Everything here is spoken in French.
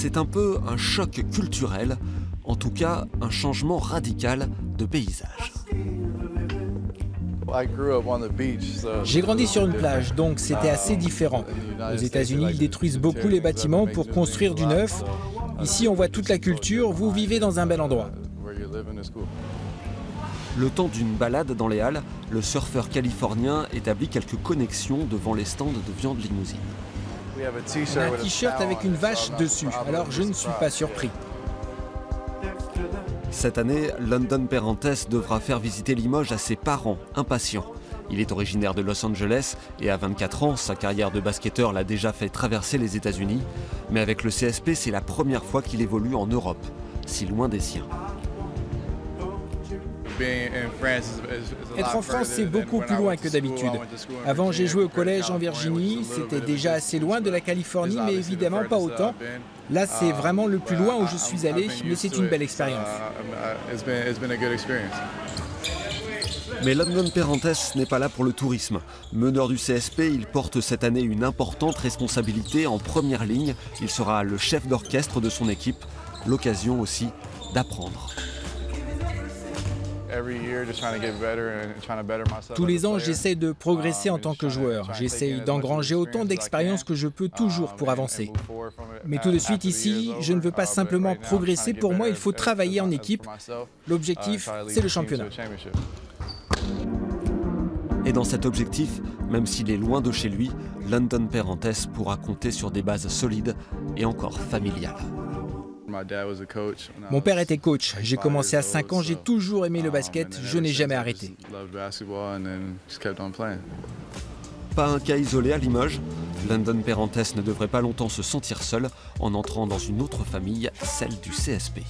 C'est un peu un choc culturel, en tout cas un changement radical de paysage. J'ai grandi sur une plage, donc c'était assez différent. Aux États-Unis, ils détruisent beaucoup les bâtiments pour construire du neuf. Ici, on voit toute la culture, vous vivez dans un bel endroit. Le temps d'une balade dans les halles, le surfeur californien établit quelques connexions devant les stands de viande limousine. On a un t-shirt avec une vache dessus, alors je ne suis pas surpris. Cette année, London Perrantes devra faire visiter Limoges à ses parents, impatients. Il est originaire de Los Angeles et à 24 ans, sa carrière de basketteur l'a déjà fait traverser les États-Unis. Mais avec le CSP, c'est la première fois qu'il évolue en Europe, si loin des siens. Être en France, c'est beaucoup plus loin que d'habitude. Avant, j'ai joué au collège en Virginie, c'était déjà assez loin de la Californie, mais évidemment pas autant. Là, c'est vraiment le plus loin où je suis allé, mais c'est une belle expérience. Mais London Perrantes n'est pas là pour le tourisme. Meneur du CSP, il porte cette année une importante responsabilité en première ligne. Il sera le chef d'orchestre de son équipe, l'occasion aussi d'apprendre. Tous les ans, j'essaie de progresser en tant que joueur. J'essaie d'engranger autant d'expérience que je peux toujours pour avancer. Mais tout de suite ici, je ne veux pas simplement progresser. Pour moi, il faut travailler en équipe. L'objectif, c'est le championnat. Et dans cet objectif, même s'il est loin de chez lui, London Perrantes pourra compter sur des bases solides et encore familiales. Mon père était coach. J'ai commencé à 5 ans, j'ai toujours aimé le basket, je n'ai jamais arrêté. Pas un cas isolé à Limoges. London Perrantes ne devrait pas longtemps se sentir seul en entrant dans une autre famille, celle du CSP.